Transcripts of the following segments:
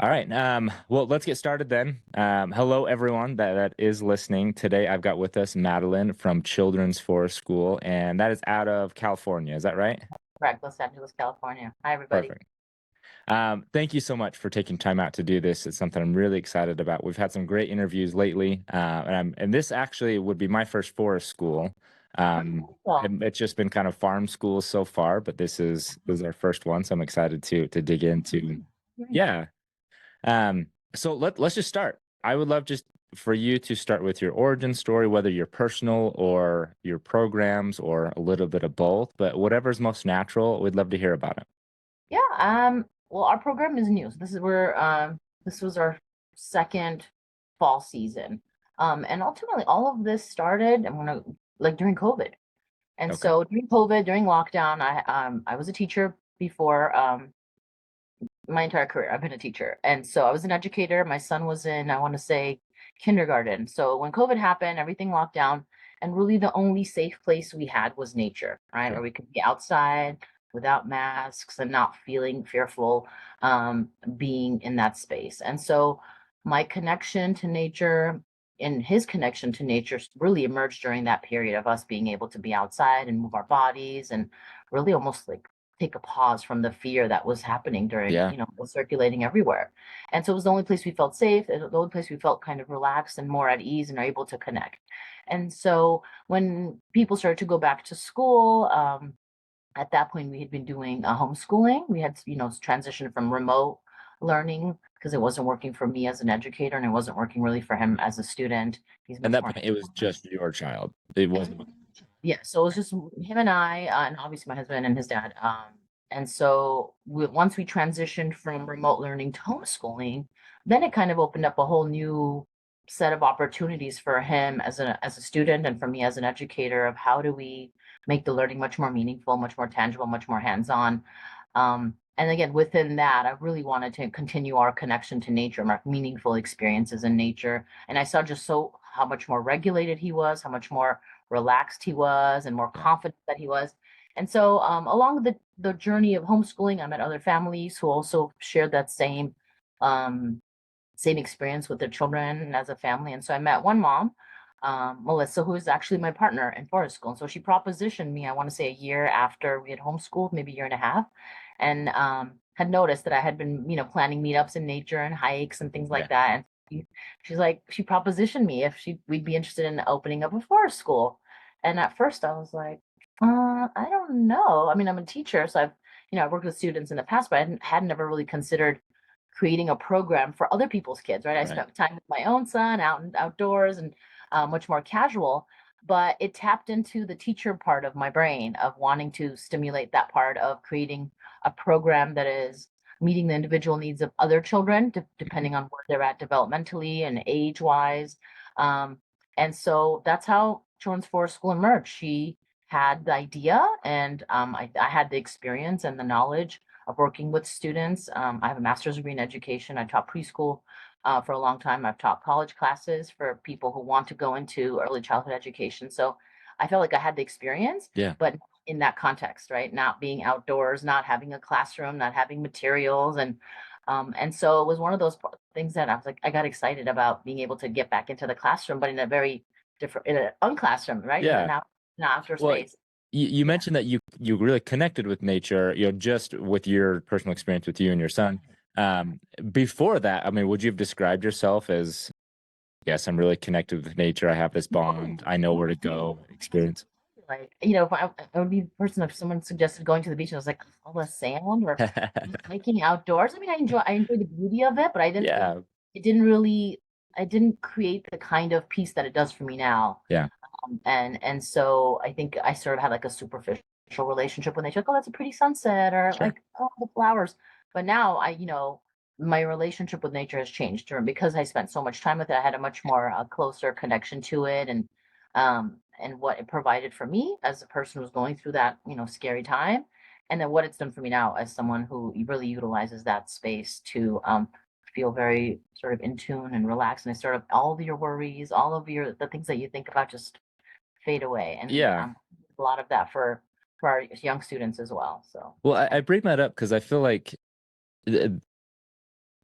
All right. Well, let's get started then. Hello, everyone that is listening. Today, I've got with us Madeline from Children's Forest School, and that is out of California. Is that right? Correct, Los Angeles, California. Hi, everybody. Perfect. Thank you so much for taking time out to do this. It's something I'm really excited about. We've had some great interviews lately, and this actually would be my first forest school. Well, It's just been kind of farm schools so far, but this is our first one, so I'm excited to dig into. very nice. Yeah. So let's just start. I would love just for you to start with your origin story, whether you're personal or your programs or a little bit of both, but whatever's most natural, we'd love to hear about it. Yeah, well, our program is new. So this was our second fall season. And ultimately all of this started, I'm gonna like during COVID. And Okay. so during COVID, during lockdown, I was a teacher before my entire career. I've been a teacher. And so I was an educator. My son was in, I want to say, kindergarten. So when COVID happened, everything locked down. And really the only safe place we had was nature, right? Where Sure. we could be outside without masks and not feeling fearful being in that space. And so my connection to nature and his connection to nature really emerged during that period of us being able to be outside and move our bodies and really almost like take a pause from the fear that was happening during, Yeah. was circulating everywhere. And so it was the only place we felt safe, the only place we felt kind of relaxed and more at ease and are able to connect. And so when people started to go back to school, at that point we had been doing homeschooling. We had, transitioned from remote learning because it wasn't working for me as an educator and it wasn't working really for him as a student. He's At much that more point, it was just your child. It wasn't. yeah, so it was just him and I, and obviously my husband and his dad. And so once we transitioned from remote learning to homeschooling, then it kind of opened up a whole new set of opportunities for him as a student and for me as an educator of how do we make the learning much more meaningful, much more tangible, much more hands-on. And again, within that, I really wanted to continue our connection to nature, our meaningful experiences in nature. And I saw just how much more regulated he was, how much more relaxed he was and more Yeah. confident that he was. And so along the journey of homeschooling, I met other families who also shared that um, same experience with their children as a family. And so I met one mom, Melissa, who is actually my partner in forest school. And so she propositioned me, I want to say a year after we had homeschooled, maybe a year and a half, and had noticed that I had been, planning meetups in nature and hikes and things Yeah. like that. And she propositioned me if we'd be interested in opening up a forest school. And at first I was like, I don't know. I mean, I'm a teacher, so I've worked with students in the past, but had never really considered creating a program for other people's kids, right? I Right. spent time with my own son out and outdoors and much more casual, but it tapped into the teacher part of my brain of wanting to stimulate that part of creating a program that is meeting the individual needs of other children, Mhm. depending on where they're at developmentally and age wise. Um, and so that's how Children's Forest School emerged. She had the idea, and I had the experience and the knowledge of working with students. I have a master's degree in education. I taught preschool for a long time. I've taught college classes for people who want to go into early childhood education. So I felt like I had the experience, Yeah. but in that context, right? Not being outdoors, not having a classroom, not having materials, and so it was one of those things that I was like, I got excited about being able to get back into the classroom, but in a very different, in an unclassroom, right? In Yeah. an outdoor Well, space. you Yeah. mentioned that you really connected with nature, just with your personal experience with you and your son. Um, Before that, I mean, would you have described yourself as, yes, I'm really connected with nature. I have this bond. I know where to go. Experience. Like, if I would be the person if someone suggested going to the beach and I was like, all the sand or hiking outdoors. I mean, I enjoy the beauty of it, but Yeah. it didn't really I didn't create the kind of peace that it does for me now. Yeah. And so I think I sort of had like a superficial relationship when they took, oh, that's a pretty sunset or Sure. like, oh, the flowers. But now my relationship with nature has changed because I spent so much time with it. I had a much more closer connection to it and what it provided for me as a person who's going through that, scary time. And then what it's done for me now as someone who really utilizes that space to feel very sort of in tune and relaxed and sort of all of your worries, all of the things that you think about just fade away. And Yeah. a lot of that for our young students as well. So Well, I yeah. bring that up because I feel like uh,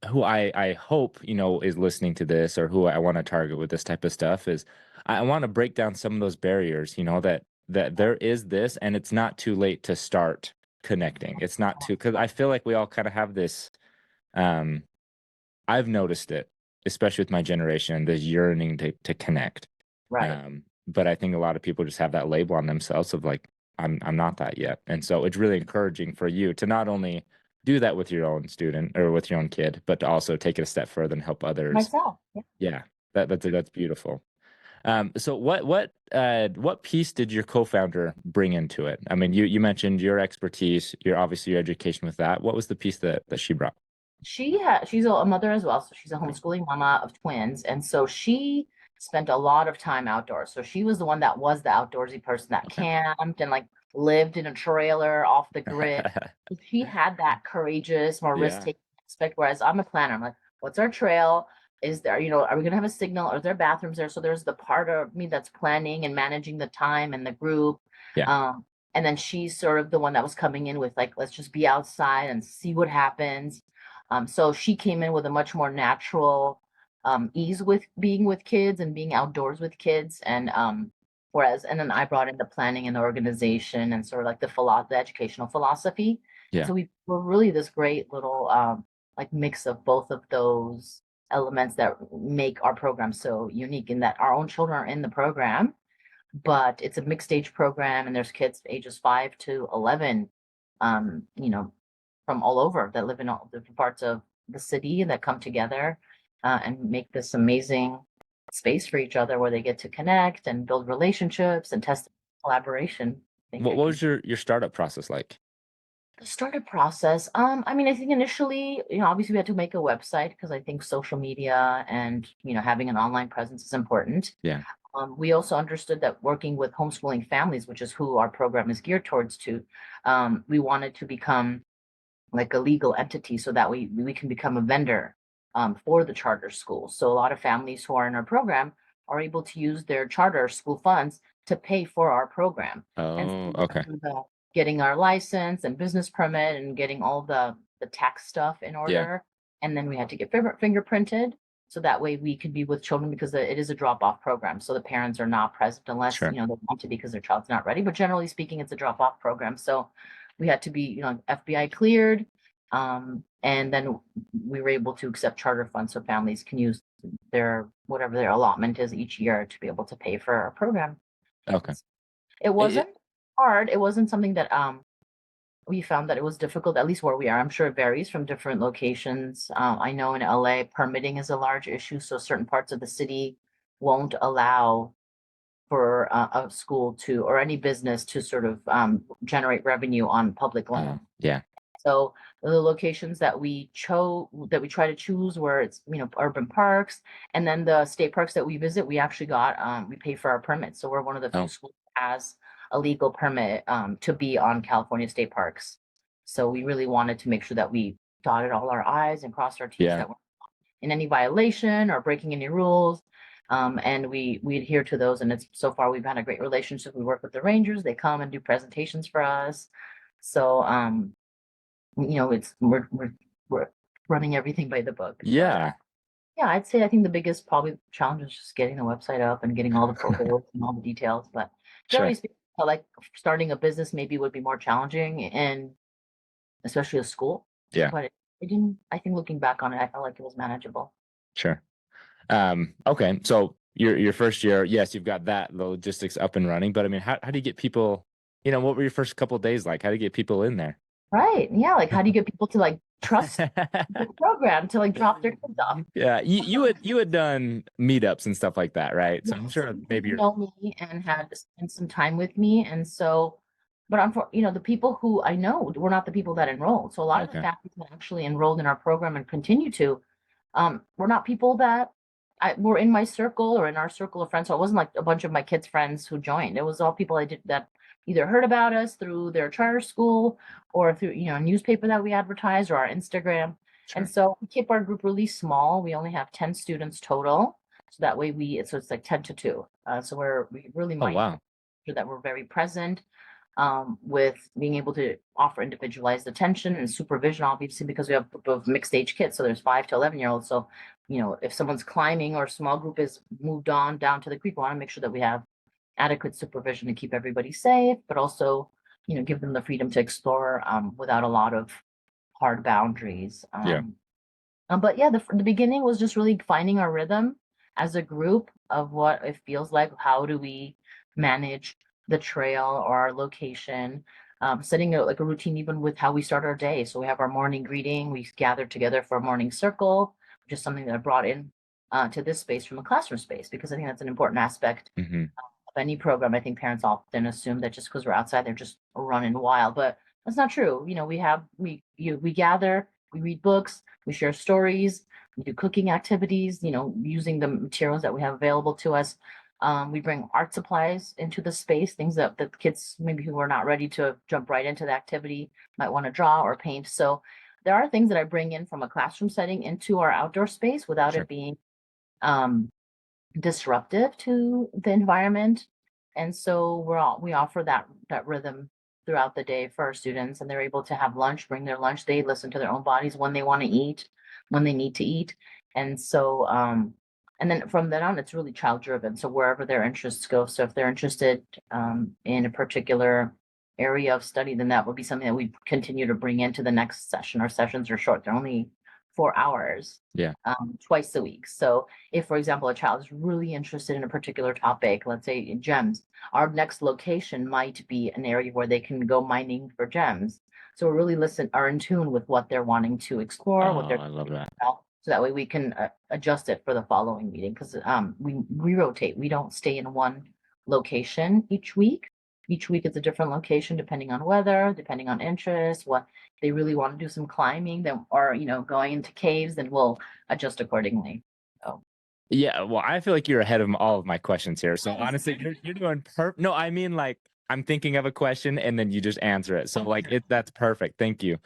who I hope, is listening to this, or who I want to target with this type of stuff, is I want to break down some of those barriers, that there is this, and it's not too late to start connecting. It's not too, because I feel like we all kind of have this, um, I've noticed it, especially with my generation, this yearning to connect. Right. But I think a lot of people just have that label on themselves of like, I'm not that yet. And so it's really encouraging for you to not only do that with your own student or with your own kid, but to also take it a step further and help others. Myself. Yeah. Yeah, that's beautiful. So what piece did your co-founder bring into it? I mean, you mentioned your expertise, your obviously your education with that. What was the piece that she brought? She's a mother as well, so she's a Right. homeschooling mama of twins, and so she spent a lot of time outdoors. So she was the one that was the outdoorsy person that Okay. camped and like lived in a trailer off the grid. So she had that courageous, more Yeah. risk-taking aspect, whereas I'm a planner. I'm like, what's our trail? Is there, are we gonna have a signal? Are there bathrooms there? So there's the part of me that's planning and managing the time and the group. Yeah. Um, and then she's sort of the one that was coming in with like, let's just be outside and see what happens. So she came in with a much more natural ease with being with kids and being outdoors with kids. And then I brought in the planning and the organization and sort of like the educational philosophy. And Yeah. so we were really this great little like mix of both of those elements that make our program so unique in that our own children are in the program, but it's a mixed age program and there's kids ages 5 to 11, um, you know, from all over that live in all different parts of the city that come together and make this amazing space for each other where they get to connect and build relationships and test collaboration. I think What I what can. was your startup process like? The startup process, I mean, I think initially, obviously we had to make a website because I think social media and, having an online presence is important. Yeah. We also understood that working with homeschooling families, which is who our program is geared towards we wanted to become like a legal entity so that we can become a vendor for the charter schools. So a lot of families who are in our program are able to use their charter school funds to pay for our program. And so Oh, we went okay. through getting our license and business permit and getting all the tax stuff in Yeah. order. And then we had to get fingerprinted so that way we could be with children because it is a drop-off program. So the parents are not present unless, Sure. they want to because their child's not ready. But generally speaking, it's a drop-off program. So we had to be, FBI cleared. And then we were able to accept charter funds so families can use their whatever their allotment is each year to be able to pay for our program. Okay. It It, wasn't hard. It wasn't something that we found that it was difficult, at least where we are. I'm sure it varies from different locations. I know in LA, permitting is a large issue, so certain parts of the city won't allow for a school to or any business to sort of generate revenue on public land. yeah. So the locations that we try to choose where it's, urban parks, and then the state parks that we visit, we actually we pay for our permits. So we're one of the few Oh, schools that has a legal permit to be on California state parks. So we really wanted to make sure that we dotted all our I's and crossed our T's yeah. that we're in any violation or breaking any rules. And we adhere to those. And it's so far we've had a great relationship. We work with the Rangers. They come and do presentations for us. So we're running everything by the book. But Yeah. yeah, I think the biggest probably challenge is just getting the website up and getting all the photos and all the details. But generally Sure. speaking, I like starting a business maybe would be more challenging and especially a school. Yeah. But it didn't, I think looking back on it, I felt like it was manageable. Sure. Okay. So your first year, yes, you've got that the logistics up and running, but I mean, how do you get people, what were your first couple of days like? How do you get people in there? Right. Yeah. Like how do you get people to like trust the program to like drop their kids off? Yeah, you had done meetups and stuff like that, right? So I'm Yes, sure people maybe who you're know me and had spent some time with me. And so, but I'm for, the people who I know were not the people that enrolled. So a lot of the okay. families that actually enrolled in our program and continue to, were not people that were in my circle or in our circle of friends. So it wasn't like a bunch of my kids' friends who joined. It was all people I did that either heard about us through their charter school or through, a newspaper that we advertised or our Instagram. And Sure. so we keep our group really small. We only have 10 students total. So that way so it's like 10 to 2. So we're really Oh, mindful wow. that we're very present. with being able to offer individualized attention and supervision, obviously, because we have a group of mixed age kids. So there's 5 to 11-year-olds. So, if someone's climbing or a small group is moved on down to the creek, we want to make sure that we have adequate supervision to keep everybody safe, but also, give them the freedom to explore without a lot of hard boundaries. Yeah. But yeah, the beginning was just really finding our rhythm as a group of what it feels like. How do we manage the trail or our location? Setting like a routine even with how we start our day. So we have our morning greeting. We gather together for a morning circle, which is something that I brought in to this space from a classroom space because I think that's an important aspect Hmm. of any program. I think parents often assume that just because we're outside, they're just running wild, but that's not true. We gather, we read books, we share stories, we do cooking activities. Using the materials that we have available to us. We bring art supplies into the space, things that the kids maybe who are not ready to jump right into the activity might want to draw or paint. So there are things that I bring in from a classroom setting into our outdoor space without Sure. it being um, disruptive to the environment. And so we offer that rhythm throughout the day for our students, and they're able to have lunch, bring their lunch. They listen to their own bodies when they want to eat, when they need to eat. And so and then from then on it's really child driven. So wherever their interests go. So if they're interested in a particular area of study, then that would be something that we continue to bring into the next session. Our sessions are short. They're only 4 hours Yeah. twice a week. So if, for example, a child is really interested in a particular topic, let's say in gems, our next location might be an area where they can go mining for gems. So we really are in tune with what they're wanting to explore, what Oh, they're I love that. so that way we can adjust it for the following meeting because we rotate. We don't stay in one location each week. Each week is a different location depending on weather, depending on interest, what they really want to do some climbing, then or going into caves, then we'll adjust accordingly. So Yeah, well, I feel like you're ahead of all of my questions here. So honestly, you're doing perfect. No, I mean like I'm thinking of a question and then you just answer it. So like that's perfect. Thank you.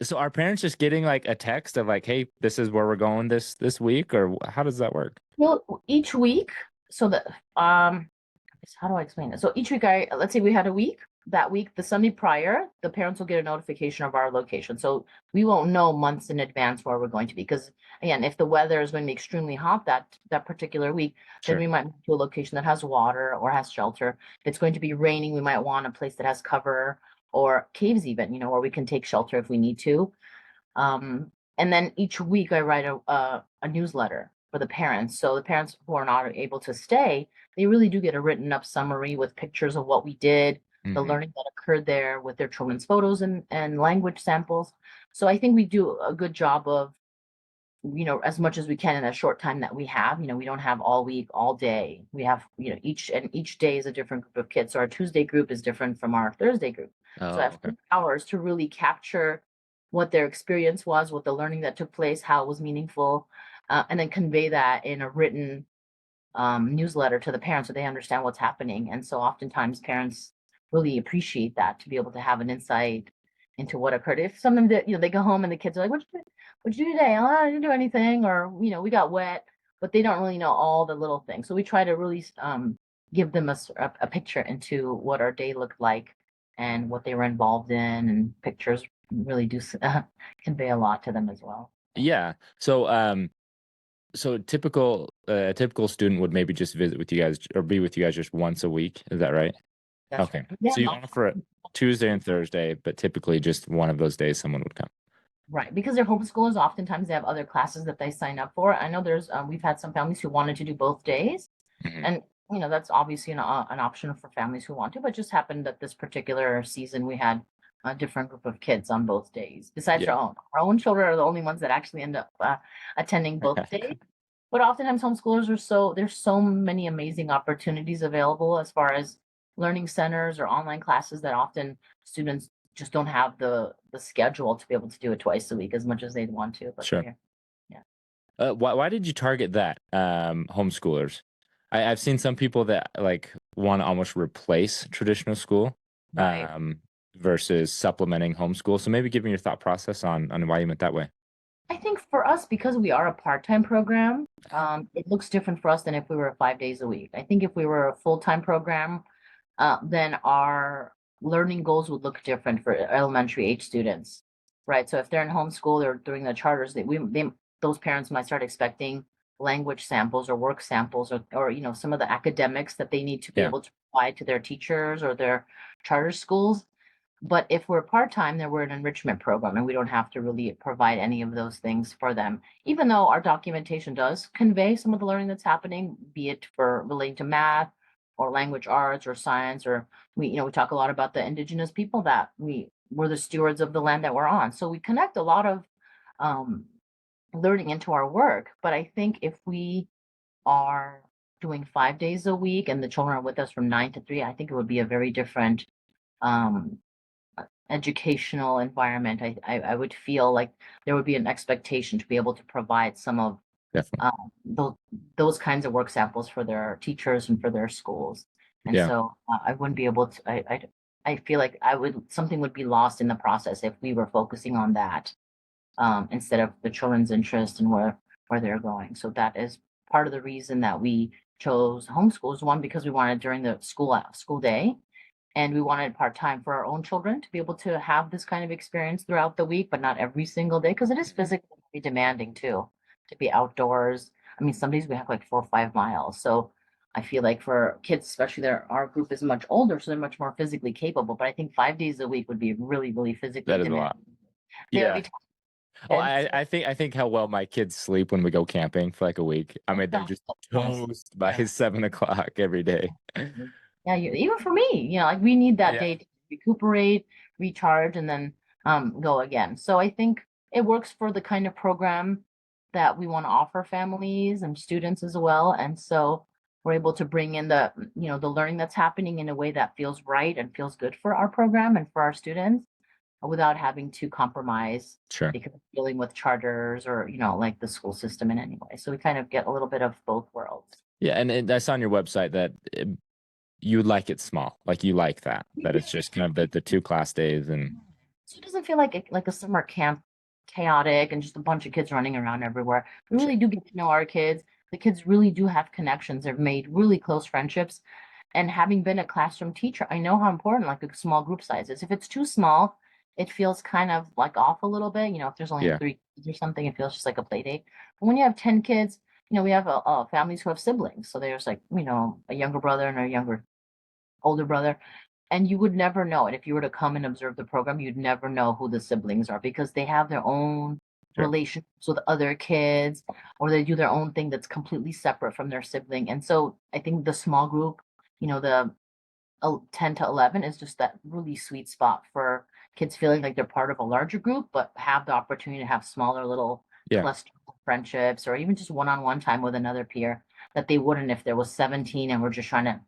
So are parents just getting like a text of like, hey, this is where we're going this week, or how does that work? well, each week, so that how do I explain it? So each week, let's say we had a week. That week, the Sunday prior, the parents will get a notification of our location. So we won't know months in advance where we're going to be. Because again, if the weather is going to be extremely hot that particular week, then Sure. we might move to a location that has water or has shelter. If it's going to be raining, we might want a place that has cover or caves even, where we can take shelter if we need to. And then each week I write a newsletter for the parents. So the parents who are not able to stay, they really do get a written up summary with pictures of what we did, the Hmm. learning that occurred there with their children's photos and language samples. So I think we do a good job of, as much as we can in a short time that we have. We don't have all week, all day. We have, each day is a different group of kids. So our Tuesday group is different from our Thursday group. So I Oh, have okay. 2 hours to really capture what their experience was, what the learning that took place, how it was meaningful, and then convey that in a written newsletter to the parents so they understand what's happening. And so oftentimes parents really appreciate that to be able to have an insight into what occurred. If something that, they go home and the kids are like, what'd you do today? Oh, I didn't do anything. Or, we got wet, but they don't really know all the little things. So we try to really give them a picture into what our day looked like and what they were involved in. And pictures really do convey a lot to them as well. Yeah. So a typical student would maybe just visit with you guys or be with you guys just once a week. Is that right? That's right. Okay. Yeah. So you offer it Tuesday and Thursday, but typically just one of those days someone would come. Right, because they're homeschoolers, oftentimes they have other classes that they sign up for. I know we've had some families who wanted to do both days, Hmm. and that's obviously an option for families who want to. But just happened that this particular season we had a different group of kids on both days. Besides Yeah. our own children are the only ones that actually end up attending both days. But oftentimes homeschoolers there's so many amazing opportunities available as far as learning centers or online classes that often students just don't have the schedule to be able to do it twice a week as much as they'd want to, but Sure. they're yeah. Why did you target that, homeschoolers? I've seen some people that like want to almost replace traditional school, Right. um, versus supplementing homeschool. So maybe give me your thought process on why you went that way. I think for us, because we are a part-time program, it looks different for us than if we were 5 days a week. I think if we were a full-time program, then our learning goals would look different for elementary age students, right? So if they're in homeschool or doing the charters, those parents might start expecting language samples or work samples or some of the academics that they need to be Yeah, able to provide to their teachers or their charter schools. But if we're part-time, then we're an enrichment program and we don't have to really provide any of those things for them. Even though our documentation does convey some of the learning that's happening, be it for relating to math or language arts or science, or we talk a lot about the indigenous people that we're the stewards of the land that we're on. So we connect a lot of um, learning into our work. But I think if we are doing 5 days a week and the children are with us from 9 to 3, I think it would be a very different um, educational environment. I would feel like there would be an expectation to be able to provide some of definitely. those kinds of work samples for their teachers and for their schools. And Yeah, so I wouldn't be able to. I feel like something would be lost in the process if we were focusing on that instead of the children's interest and where they're going. So that is part of the reason that we chose homeschools. One, because we wanted during the school day, and we wanted part-time for our own children to be able to have this kind of experience throughout the week, but not every single day, because it is physically demanding too, to be outdoors. I mean, some days we have like 4 or 5 miles. So I feel like for kids, especially our group is much older, so they're much more physically capable. But I think 5 days a week would be really, really physically that is a lot. demanding. They would Yeah. be Oh, tired. I think how well my kids sleep when we go camping for like a week. I mean, they're just Yes. toast by Yeah. 7 o'clock every day. Yeah, even for me, like we need that Yeah, day to recuperate, recharge, and then go again. So I think it works for the kind of program that we want to offer families and students as well. And so we're able to bring in the learning that's happening in a way that feels right and feels good for our program and for our students without having to compromise sure. because of dealing with charters or, like the school system in any way. So we kind of get a little bit of both worlds. Yeah, and I saw on your website that you like it small, like you like that it's just kind of the 2 class days and So it doesn't feel like a summer camp, chaotic and just a bunch of kids running around everywhere. We sure. really do get to know our kids. The kids really do have connections. They've made really close friendships. And having been a classroom teacher, I know how important like a small group size is. If it's too small, it feels kind of like off a little bit. If there's only Yeah, 3 kids or something, it feels just like a play date. But when you have 10 kids, we have families who have siblings. So there's like, a younger brother and a older brother. And you would never know it if you were to come and observe the program. You'd never know who the siblings are because they have their own sure. relationships with other kids, or they do their own thing that's completely separate from their sibling. And so I think the small group, the 10 to 11 is just that really sweet spot for kids feeling like they're part of a larger group, but have the opportunity to have smaller little Yeah, cluster friendships or even just one-on-one time with another peer that they wouldn't if there was 17 and we're just trying to,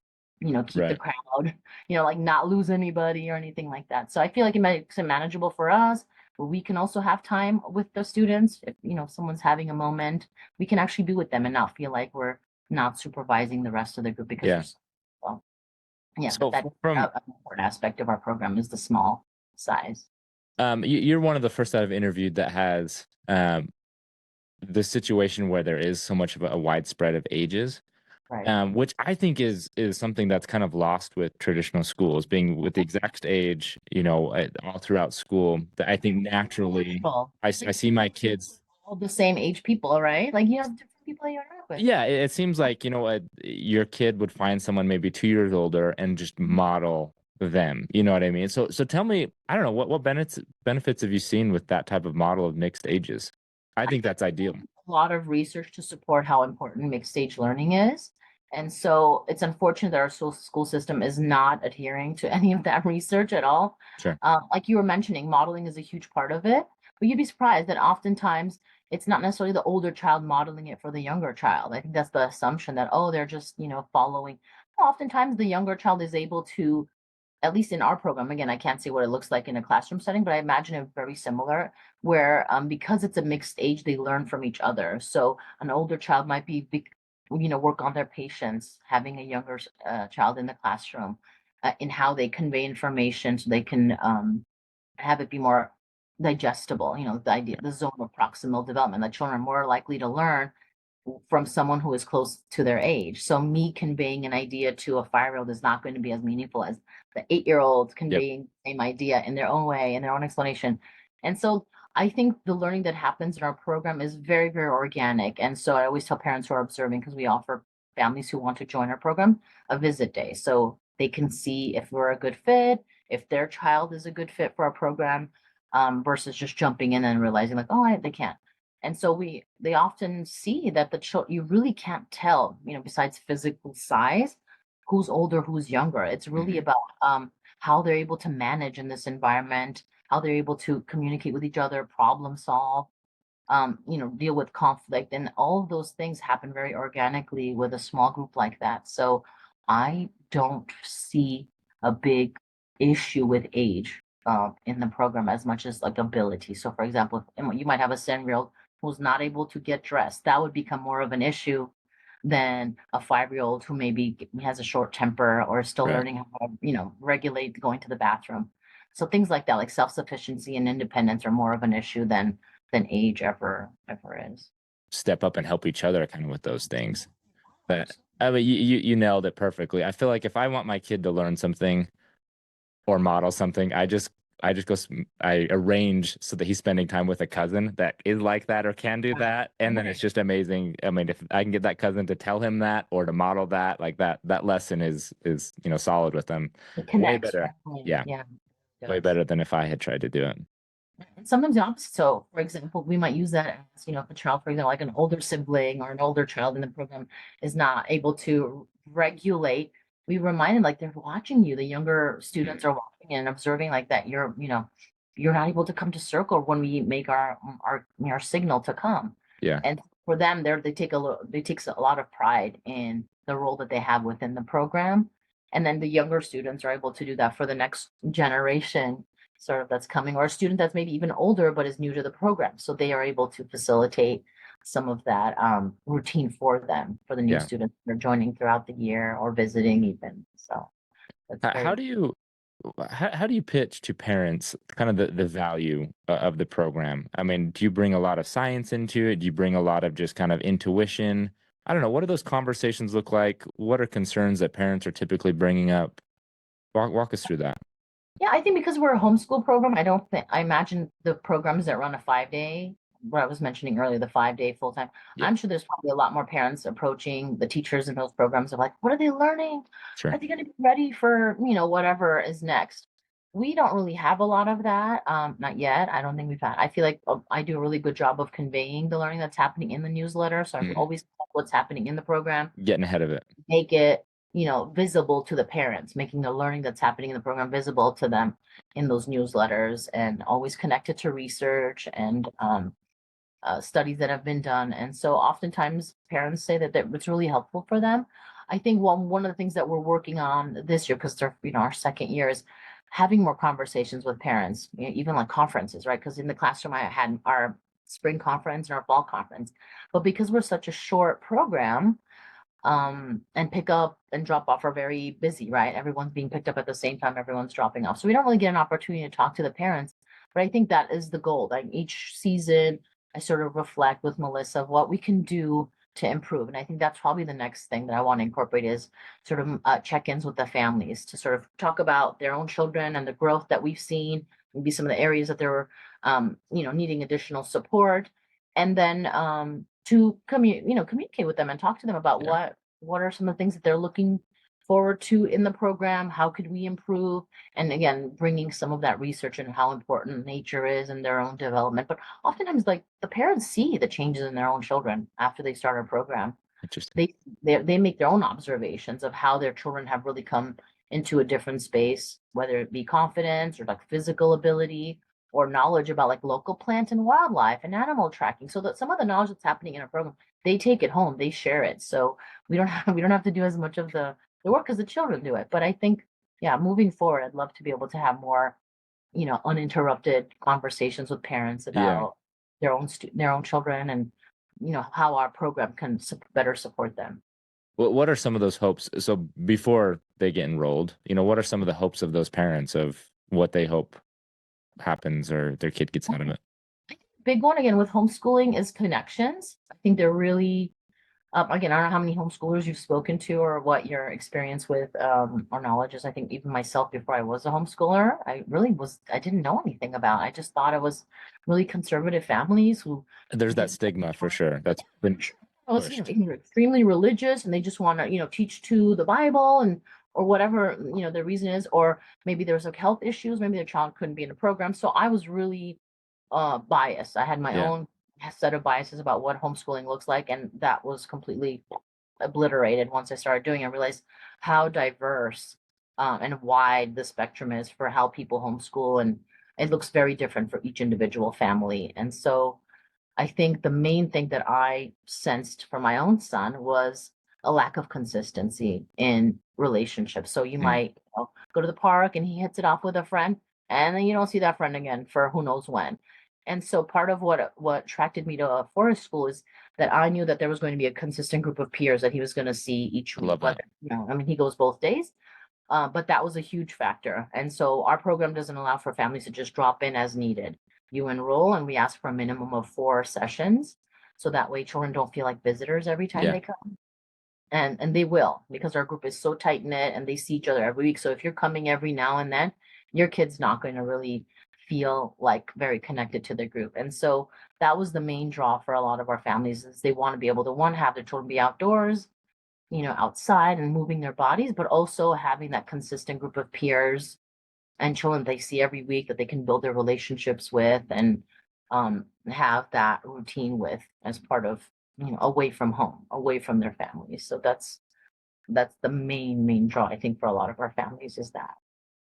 keep the right. crowd, like not lose anybody or anything like that. So I feel like it makes it manageable for us, but we can also have time with the students. If, someone's having a moment, we can actually be with them and not feel like we're not supervising the rest of the group because Yeah. there's well, yeah, So that from an important aspect of our program is the small size. you're one of the first that I've interviewed that has the situation where there is so much of a widespread of ages. Right. Which I think is something that's kind of lost with traditional schools, being with the exact age, all throughout school. That I think naturally, Well, I see my kids. all the same age people, right? Like you have different people you interact with. Yeah, it seems like your kid would find someone maybe 2 years older and just model them. You know what I mean? So tell me, I don't know what benefits have you seen with that type of model of mixed ages? I I think think that's ideal. a lot of research to support how important mixed stage learning is. And so it's unfortunate that our school system is not adhering to any of that research at all. Sure. Like you were mentioning, modeling is a huge part of it, but you'd be surprised that oftentimes it's not necessarily the older child modeling it for the younger child. I think that's the assumption that, oh, they're just, following. Oftentimes the younger child is able to, at least in our program, again, I can't say what it looks like in a classroom setting, but I imagine it very similar, where because it's a mixed age, they learn from each other. So an older child might work on their patience, having a younger child in the classroom, in how they convey information, so they can have it be more digestible. The idea, the zone of proximal development, that children are more likely to learn from someone who is close to their age. So me conveying an idea to a 5-year-old is not going to be as meaningful as the 8-year-old Yep. conveying the same idea in their own way, in their own explanation. And so I think the learning that happens in our program is very, very organic. And so I always tell parents who are observing, because we offer families who want to join our program a visit day. So they can see if we're a good fit, if their child is a good fit for our program, versus just jumping in and realizing like, oh, they can't. And so they often see that the child, you really can't tell, besides physical size, who's older, who's younger. It's really Mhm. about how they're able to manage in this environment, how they're able to communicate with each other, problem solve, deal with conflict, and all of those things happen very organically with a small group like that. So I don't see a big issue with age in the program as much as like ability. So, for example, you might have a 7-year-old who's not able to get dressed. That would become more of an issue than a 5-year-old who maybe has a short temper or is still Right. learning how to, regulate going to the bathroom. So things like that, like self-sufficiency and independence, are more of an issue than age ever is. Step up and help each other kind of with those things. But I mean, you nailed it perfectly. I feel like if I want my kid to learn something or model something, I just go I arrange so that he's spending time with a cousin that is like that or can do that, and then it's just amazing. I mean, if I can get that cousin to tell him that or to model that, like that lesson is solid with them. It Way connects, better. right? Yeah, Yeah, it way does. better than if I had tried to do it. And sometimes the opposite. So, for example, we might use that as, if a child, for example, like an older sibling or an older child in the program is not able to regulate, we remind them like they're watching you. The younger students Mhm. are watching and observing like that. You're not able to come to circle when we make our signal to come. Yeah, And for them, they takes a lot of pride in the role that they have within the program. And then the younger students are able to do that for the next generation sort of that's coming, or a student that's maybe even older but is new to the program. So they are able to facilitate some of that routine for them, for the new yeah. students that are joining throughout the year or visiting even. So that's How very do you how do you pitch to parents kind of the value of the program? I mean, do you bring a lot of science into it? Do you bring a lot of just kind of intuition? I don't know. What do those conversations look like? What are concerns that parents are typically bringing up? Walk us through that. Yeah, I think because we're a homeschool program, I imagine the programs that run a 5-day, what I was mentioning earlier, the 5-day full time. Yeah, I'm sure there's probably a lot more parents approaching the teachers in those programs of like, what are they learning? sure. Are they going to be ready for, whatever is next? We don't really have a lot of that. Not yet. I don't think we've had. I feel like I do a really good job of conveying the learning that's happening in the newsletter. So I've Mm, always what's happening in the program, getting ahead of it. make it, visible to the parents, making the learning that's happening in the program visible to them in those newsletters, and always connected to research and studies that have been done. And so oftentimes parents say that it's really helpful for them. I think one of the things that we're working on this year, because they're, our second year, is having more conversations with parents, even like conferences, right? Because in the classroom, I had our spring conference and our fall conference. But because we're such a short program, and pick up and drop off are very busy, right? Everyone's being picked up at the same time, everyone's dropping off. So we don't really get an opportunity to talk to the parents. But I think that is the goal. Like each season, I sort of reflect with Melissa of what we can do to improve. And I think that's probably the next thing that I want to incorporate is sort of check-ins with the families to sort of talk about their own children and the growth that we've seen, maybe some of the areas that they're needing additional support. And then to communicate with them and talk to them about Yeah, what are some of the things that they're looking forward to in the program, how could we improve, and again bringing some of that research and how important nature is in their own development. But oftentimes like the parents see the changes in their own children after they start a program. interesting. They make their own observations of how their children have really come into a different space, whether it be confidence or like physical ability or knowledge about like local plant and wildlife and animal tracking. So that some of the knowledge that's happening in a program, they take it home, they share it. So we don't have to do as much of the work as the children do it. But I think, yeah, moving forward, I'd love to be able to have more, uninterrupted conversations with parents Yeah. about their own children, and how our program can better support them. What are some of those hopes? So before they get enrolled, what are some of the hopes of those parents of what they hope happens or their kid gets out of it? Big one again with homeschooling is connections. I think they're really Again, I don't know how many homeschoolers you've spoken to or what your experience with or knowledge is. I think even myself, before I was a homeschooler, I didn't know anything about. I just thought it was really conservative families who There's that didn't have the stigma for time. sure. That's been Sure. I was, pushed. either extremely religious and they just want to, teach to the Bible and or whatever, their reason is, or maybe there was like health issues, maybe their child couldn't be in a program. So I was really biased. I had my Yeah. own set of biases about what homeschooling looks like, and that was completely obliterated once I started doing it. I realized how diverse and wide the spectrum is for how people homeschool, and it looks very different for each individual family. And so I think the main thing that I sensed for my own son was a lack of consistency in relationships. So you Mm. might, go to the park and he hits it off with a friend, and then you don't see that friend again for who knows when. And so part of what attracted me to a forest school is that I knew that there was going to be a consistent group of peers that he was going to see each I week. love that. Whether, I mean, he goes both days, but that was a huge factor. And so our program doesn't allow for families to just drop in as needed. You enroll, and we ask for a minimum of 4 sessions. So that way children don't feel like visitors every time Yeah. they come. And they will, because our group is so tight knit and they see each other every week. So if you're coming every now and then, your kid's not going to really feel like very connected to the group. And so that was the main draw for a lot of our families, is they want to be able to, one, have their children be outdoors, outside and moving their bodies, but also having that consistent group of peers and children they see every week that they can build their relationships with, and have that routine with as part of, away from home, away from their families. So that's the main draw, I think, for a lot of our families, is that.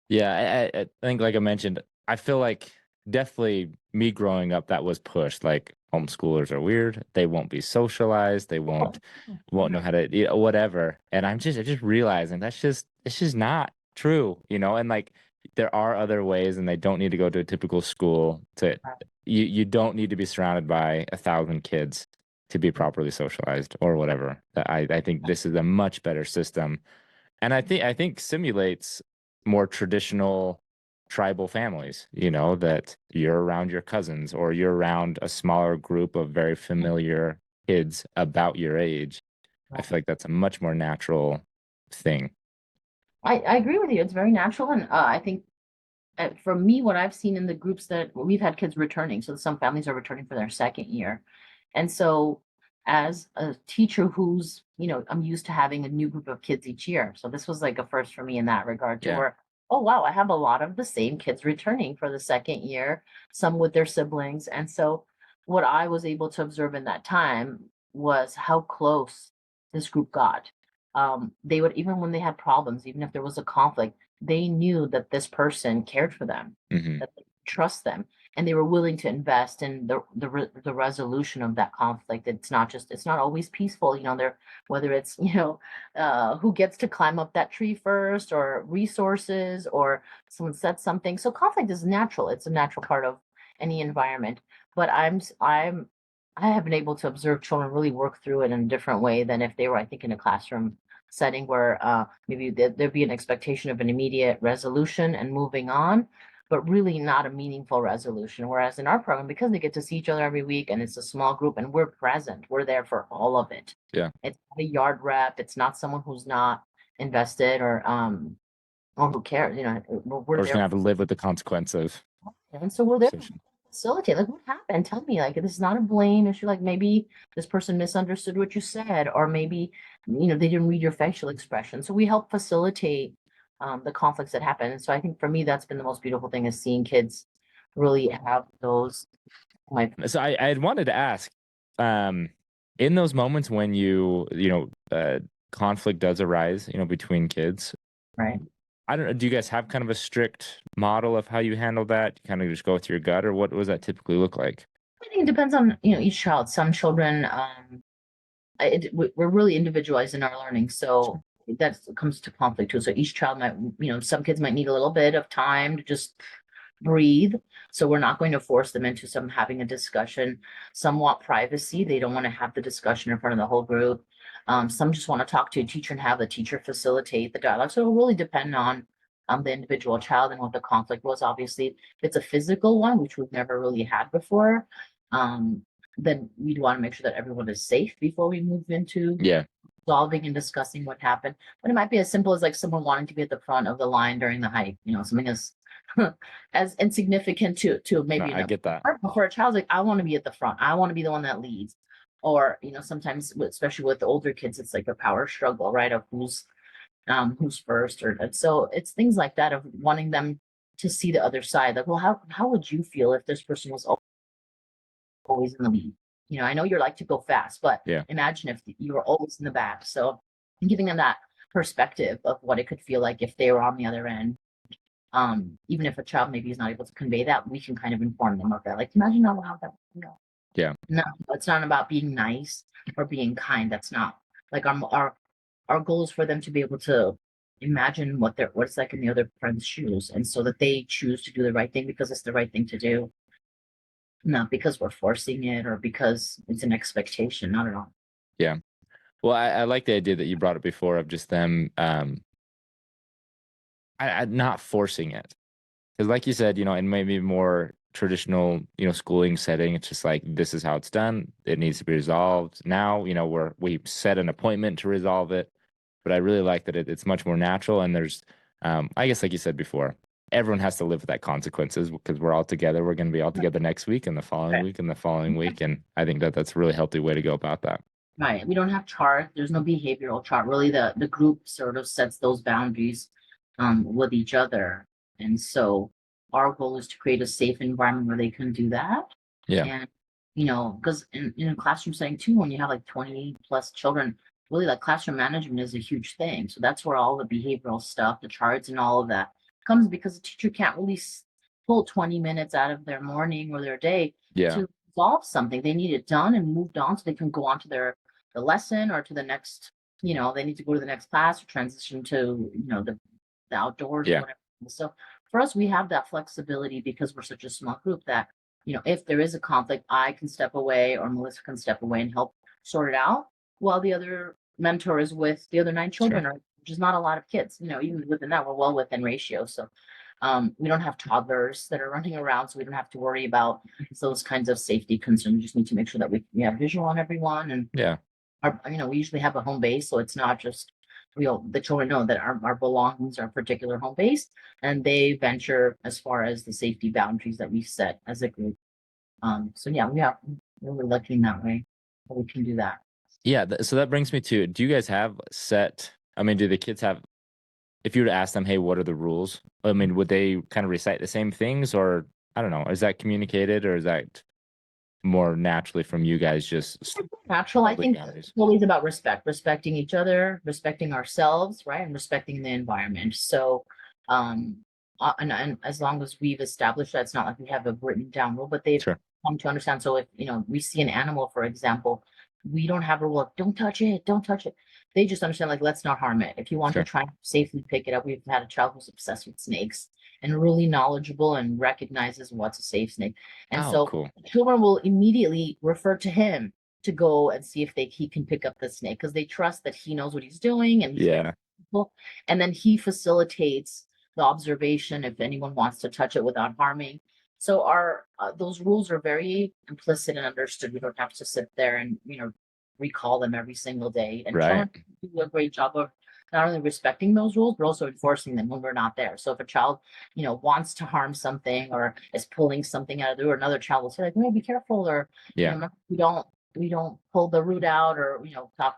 Yeah, I think, like I mentioned, I feel like definitely me growing up, that was pushed. Like homeschoolers are weird. They won't be socialized. They won't know how to, whatever. And I just realizing it's just not true, And like there are other ways, and they don't need to go to a typical school to. You don't need to be surrounded by 1,000 kids to be properly socialized or whatever. I think this is a much better system, and I think simulates more traditional tribal families, that you're around your cousins or you're around a smaller group of very familiar kids about your age. I feel like that's a much more natural thing. I agree with you. It's very natural, and I think for me, what I've seen in the groups that we've had kids returning, so some families are returning for their second year. And so as a teacher who's, I'm used to having a new group of kids each year. So this was like a first for me in that regard too, Yeah. where, oh wow, I have a lot of the same kids returning for the second year, some with their siblings. And so what I was able to observe in that time was how close this group got. They would, even when they had problems, even if there was a conflict, they knew that this person cared for them, Hmm. that they could trust them, and they were willing to invest in the resolution of that conflict. It's not always peaceful, there, whether it's, who gets to climb up that tree first, or resources, or someone said something. So conflict is natural. It's a natural part of any environment. But I have been able to observe children really work through it in a different way than if they were, I think, in a classroom setting where maybe there'd be an expectation of an immediate resolution and moving on, but really not a meaningful resolution. Whereas in our program, because they get to see each other every week and it's a small group and we're present, we're there for all of it. Yeah. It's not a yard rep. It's not someone who's not invested, or who cares. We're We're just there. gonna have to live with the consequence of And so we're there to decision. facilitate. Like, what happened? Tell me. Like, this is not a blame issue. Like, maybe this person misunderstood what you said, or maybe, they didn't read your facial expression. So we help facilitate the conflicts that happen. And so I think for me, that's been the most beautiful thing, is seeing kids really have those. So I had wanted to ask, um, in those moments when conflict does arise, between kids, Right. I don't know, do you guys have kind of a strict model of how you handle that? You kind of just go with your gut, or what does that typically look like? I think it depends on, each child. Some children, we're really individualized in our learning. So that comes to conflict too. So each child might, some kids might need a little bit of time to just breathe. So we're not going to force them into some having a discussion. Some want privacy. They don't want to have the discussion in front of the whole group. Some just want to talk to a teacher and have the teacher facilitate the dialogue. So it'll really depend on the individual child and what the conflict was. Obviously, if it's a physical one, which we've never really had before, then we'd want to make sure that everyone is safe before we move into Yeah. solving and discussing what happened. But it might be as simple as like someone wanting to be at the front of the line during the hike, something as as insignificant to No, maybe I get that. but for a child, like I want to be at the front. I want to be the one that leads. Or, sometimes especially with the older kids, it's like a power struggle, right? Of who's first and so it's things like that of wanting them to see the other side. Like, well, how would you feel if this person was always in the lead? I know you're like to go fast, but Yeah. imagine if you were always in the back. So giving them that perspective of what it could feel like if they were on the other end. Even if a child maybe is not able to convey that, we can kind of inform them of that. Like, imagine how loud that would feel. Yeah. No, it's not about being nice or being kind. That's not like our goal is for them to be able to imagine what it's like in the other friend's shoes, and so that they choose to do the right thing because it's the right thing to do, not because we're forcing it or because it's an expectation. Not at all. Yeah. Well, I like the idea that you brought up before of just them not forcing it. Because like you said, in maybe more traditional, schooling setting, it's just like this is how it's done. It needs to be resolved. Now, we set an appointment to resolve it. But I really like that it's much more natural. And there's, I guess, like you said before, everyone has to live with that consequences because we're all together. We're going to be all together next week and the following Right. week and the following week. And I think that that's a really healthy way to go about that. Right. We don't have chart. There's no behavioral chart. Really, the group sort of sets those boundaries with each other. And so our goal is to create a safe environment where they can do that. Yeah. And, because in a classroom setting too, when you have like 20 plus children, really like classroom management is a huge thing. So that's where all the behavioral stuff, the charts and all of that comes, because the teacher can't really pull 20 minutes out of their morning or their day Yeah. to solve something. They need it done and moved on so they can go on to the lesson or to the next, they need to go to the next class or transition to, the outdoors Yeah. or whatever. So for us, we have that flexibility because we're such a small group that, if there is a conflict, I can step away or Melissa can step away and help sort it out while the other mentor is with the other 9 children, Sure. or which is not a lot of kids, even within that, we're well within ratio. So we don't have toddlers that are running around, so we don't have to worry about those kinds of safety concerns. We just need to make sure that we have visual on everyone, and Yeah. we usually have a home base, so it's not just the children know that our belongings are a particular home base, and they venture as far as the safety boundaries that we set as a group. So yeah, we're really lucky in that way that we can do that. Yeah. So that brings me to, do you guys have do the kids have, if you were to ask them, hey, what are the rules? I mean, would they kind of recite the same things, or I don't know, is that communicated, or is that more naturally from you guys just Natural. I think boundaries? it's always about respecting each other, respecting ourselves, right, and respecting the environment. So, and as long as we've established that, it's not like we have a written down rule, but they've Sure. come to understand. So if we see an animal, for example, we don't have a rule of don't touch it, don't touch it. They just understand, like, let's not harm it. If you want Sure. to try and safely pick it up, we've had a child who's obsessed with snakes and really knowledgeable and recognizes what's a safe snake. And Oh, so cool. children will immediately refer to him to go and see if he can pick up the snake, because they trust that he knows what he's doing and he's Yeah. capable. And then he facilitates the observation if anyone wants to touch it without harming. So our those rules are very implicit and understood. We don't have to sit there and recall them every single day. And Right. children do a great job of not only respecting those rules, but also enforcing them when we're not there. So if a child, wants to harm something or is pulling something out of the root, another child will say, like, "Hey, be careful," or Yeah. we don't pull the root out, or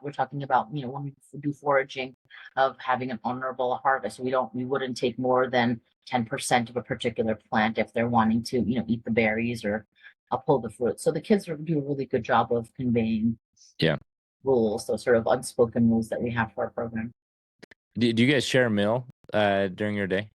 we're talking about when we do foraging, of having an honorable harvest. We wouldn't take more than 10% of a particular plant if they're wanting to eat the berries or pull the fruit. So the kids do a really good job of conveying Yeah. rules, those sort of unspoken rules that we have for our program. Do you guys share a meal during your day?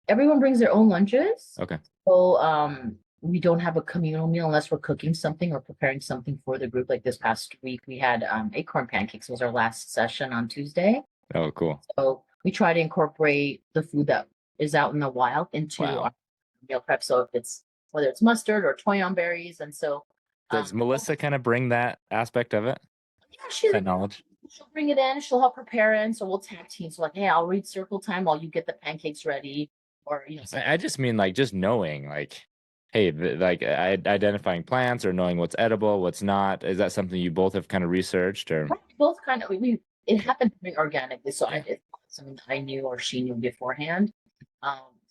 Everyone brings their own lunches. Okay. So we don't have a communal meal unless we're cooking something or preparing something for the group. Like this past week, we had acorn pancakes was our last session on Tuesday. Oh, cool. So we try to incorporate the food that is out in the wild into Wow. our meal prep. So if it's whether it's mustard or toyon berries, and so Does Melissa kind of bring that aspect of it? yeah, That knowledge? she'll bring it in. She'll help prepare it, and so we'll tag team. So like, hey, I'll read circle time while you get the pancakes ready, or I just mean like just knowing, like, hey, like identifying plants or knowing what's edible, what's not? Is that something you both have kind of researched or? Right, both kind of it Okay. happened very organically, so Yeah. it's not something that I knew or she knew beforehand.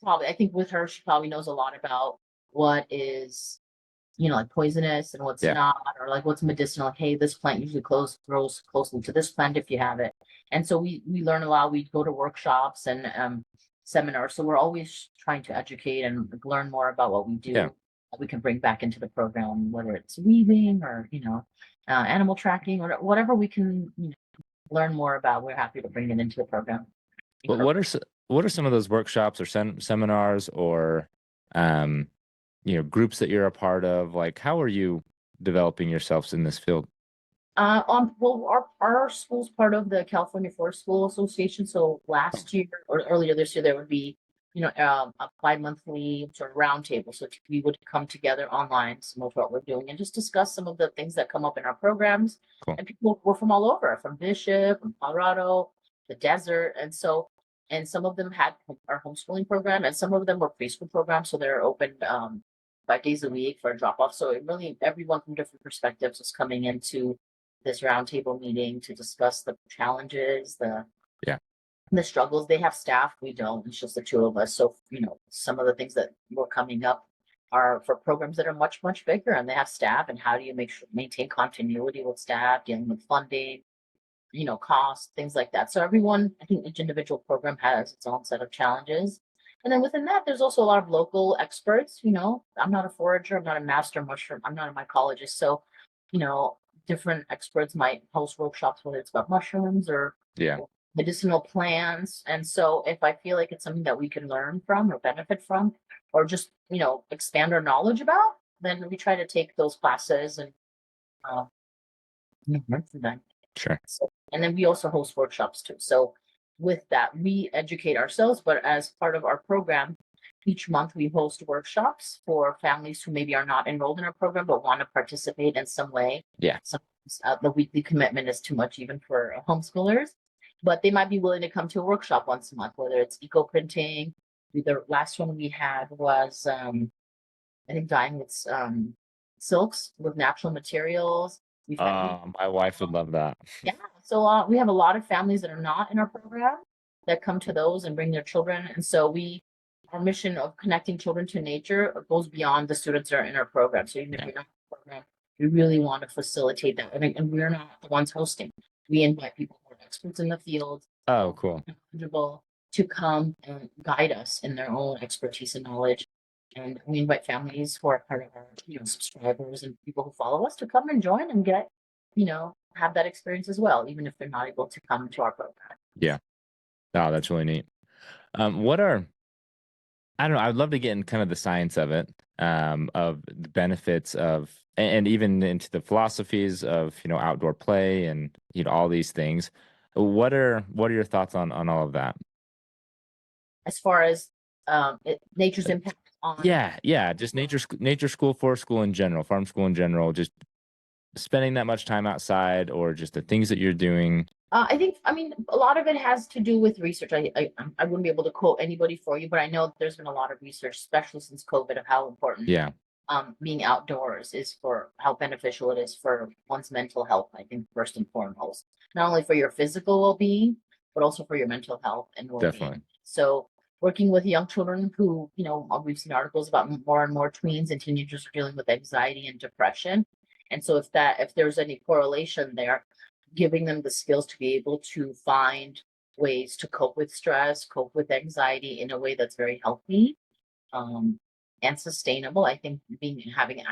Probably I think with her, she probably knows a lot about what is, like poisonous and what's Yeah. not, or like what's medicinal. Like, hey, this plant usually grows closely to this plant if you have it. And so we learn a lot. We go to workshops and seminars. So we're always trying to educate and learn more about what we Yeah. do that we can bring back into the program, whether it's weaving or animal tracking or whatever we can learn more about. We're happy to bring it into the program. What what are some of those workshops or seminars or um groups that you're a part of? Like, how are you developing yourselves in this field? Well, our school's part of the California Forest School Association. So last year or earlier this year, there would be, a bi-monthly sort of roundtable. So we would come together online, some of what we're doing, and just discuss some of the things that come up in our programs. Cool. And people were from all over, from Bishop, from Colorado, the desert, and some of them had our homeschooling program, and some of them were preschool programs. So they're open 5 days a week for a drop off. So it really everyone from different perspectives was coming into this roundtable meeting to discuss the challenges, Yeah. the struggles. They have staff, we don't. It's just the two of us. So, some of the things that were coming up are for programs that are much, much bigger and they have staff. And how do you maintain continuity with staff, dealing with funding, cost, things like that. So everyone, I think each individual program has its own set of challenges. And then within that, there's also a lot of local experts. I'm not a forager, I'm not a master mushroom, I'm not a mycologist. So, you know, different experts might host workshops, whether it's about mushrooms or Yeah. medicinal plants. And so if I feel like it's something that we can learn from or benefit from, or just, expand our knowledge about, then we try to take those classes and uh, learn from them. Sure. So, and then we also host workshops too. So with that, we educate ourselves, but as part of our program, each month we host workshops for families who maybe are not enrolled in our program but want to participate in some way. Yeah. Sometimes the weekly commitment is too much even for homeschoolers, but they might be willing to come to a workshop once a month, whether it's eco printing. The last one we had was I think dyeing with silks with natural materials. We've had My wife would love that. yeah. So we have a lot of families that are not in our program that come to those and bring their children. And so our mission of connecting children to nature goes beyond the students that are in our program. So even if Yeah. you're not in the program, we really want to facilitate that. And we're not the ones hosting. We invite people who are experts in the field, Oh, cool. knowledgeable, to come and guide us in their own expertise and knowledge. And we invite families who are part of our, subscribers and people who follow us to come and join and get, have that experience as well, even if they're not able to come to our program. Yeah. Oh, that's really neat. What are I don't know, I'd love to get in kind of the science of the benefits of and even into the philosophies of, outdoor play and, all these things. What are your thoughts on all of that? As far as nature's impact on, Yeah, yeah, just nature school, forest school in general, farm school in general, just spending that much time outside or just the things that you're doing. I mean, a lot of it has to do with research. I wouldn't be able to quote anybody for you, but I know there's been a lot of research, especially since COVID, of how important Yeah, being outdoors is for how beneficial it is for one's mental health. I think first and foremost, not only for your physical well-being, but also for your mental health and well-being. definitely. So working with young children who, we've seen articles about more and more tweens and teenagers are dealing with anxiety and depression. And so if there's any correlation there, giving them the skills to be able to find ways to cope with stress, cope with anxiety in a way that's very healthy, um, and sustainable. I think having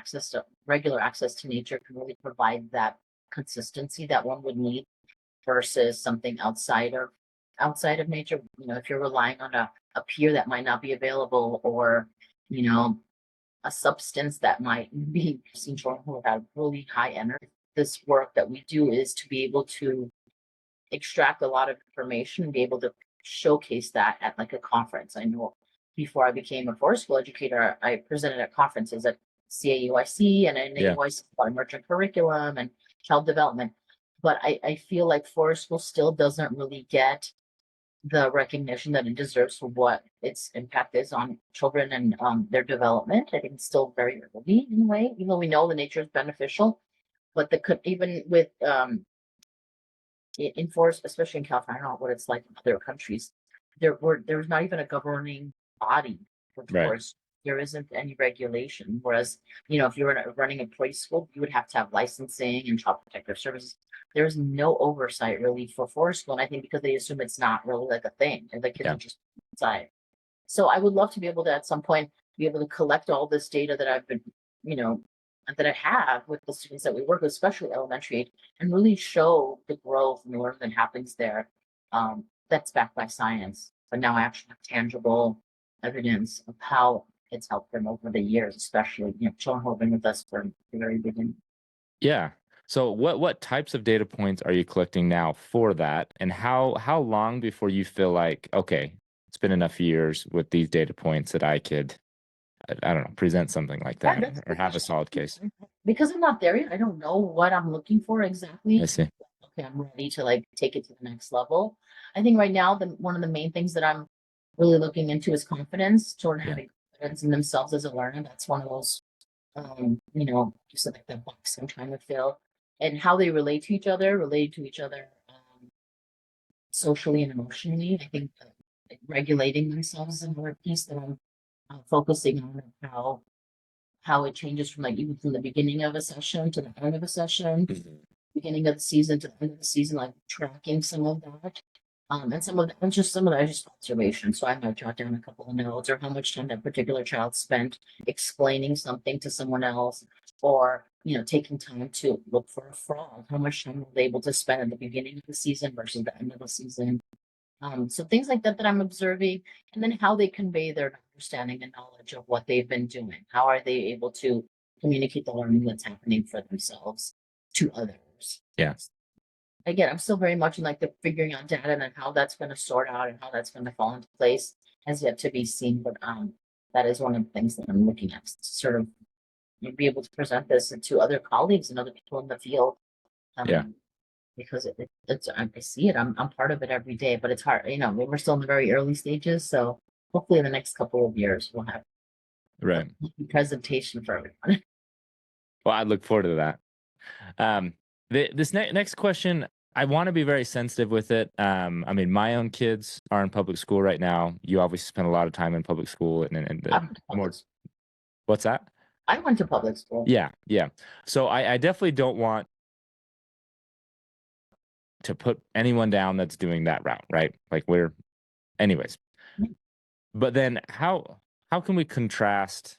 regular access to nature can really provide that consistency that one would need versus something outside of nature. If you're relying on a peer that might not be available, or you know a substance that might be seen children who have really high energy. This work that we do is to be able to extract a lot of information and be able to showcase that at like a conference. I know before I became a forest school educator, I presented at conferences at CAUIC and Yeah, NAUIC about emergent curriculum and child development. But I feel like forest school still doesn't really get the recognition that it deserves for what its impact is on children and their development. I think it's still very early in a way, even though we know the nature is beneficial. But even with in forest, especially in California, I don't know what it's like in other countries. There's not even a governing body for Right. tourists. There isn't any regulation. Whereas, if you were running a preschool, you would have to have licensing and child protective services. There's no oversight really for forest school, and I think because they assume it's not really like a thing, and the kids Yeah. are just inside. So I would love to be able to at some point be able to collect all this data that I've been, you know, that I have with the students that we work with, especially elementary age, and really show the growth and the learning that happens there. That's backed by science, but now I actually have tangible evidence of how it's helped them over the years, especially children who have been with us from the very beginning. Yeah. So what types of data points are you collecting now for that? And how long before you feel like, okay, it's been enough years with these data points that I could, I don't know, present something like Yeah, that that's a or good have a question. solid case? Because I'm not there yet, I don't know what I'm looking for I exactly. see. Okay, I'm ready to like take it to the next level. I think right now, the one of the main things that I'm really looking into is confidence, children Yeah. having confidence in themselves as a learner. That's one of those, just like that box I'm trying to fill, and how they relate to each other, socially and emotionally. I think like, regulating themselves is another piece that I'm focusing on, and how it changes from like even from the beginning of a session to the end of a session, Mhm. beginning of the season to the end of the season, like tracking some of that. And some of that is just observation. So I might jot down a couple of notes or how much time that particular child spent explaining something to someone else, or taking time to look for a frog. How much time were they able to spend at the beginning of the season versus the end of the season? So things like that I'm observing, and then how they convey their understanding and knowledge of what they've been doing. How are they able to communicate the learning that's happening for themselves to others? Yeah. Again, I'm still very much in like the figuring out data and then how that's going to sort out and how that's going to fall into place has yet to be seen. But that is one of the things that I'm looking at to sort of be able to present this to other colleagues and other people in the field. Yeah. Um, because it's I see it. I'm part of it every day, but it's hard. We're still in the very early stages, so hopefully in the next couple of years we'll have a Right. presentation for everyone. Well, I look forward to that. This next question, I want to be very sensitive with it. I mean, my own kids are in public school right now. You obviously spend a lot of time in public school, and I the went to public. more. What's that? I went to public school. Yeah, yeah. So I definitely don't want to put anyone down that's doing that route, right? Like anyways. But then how can we contrast,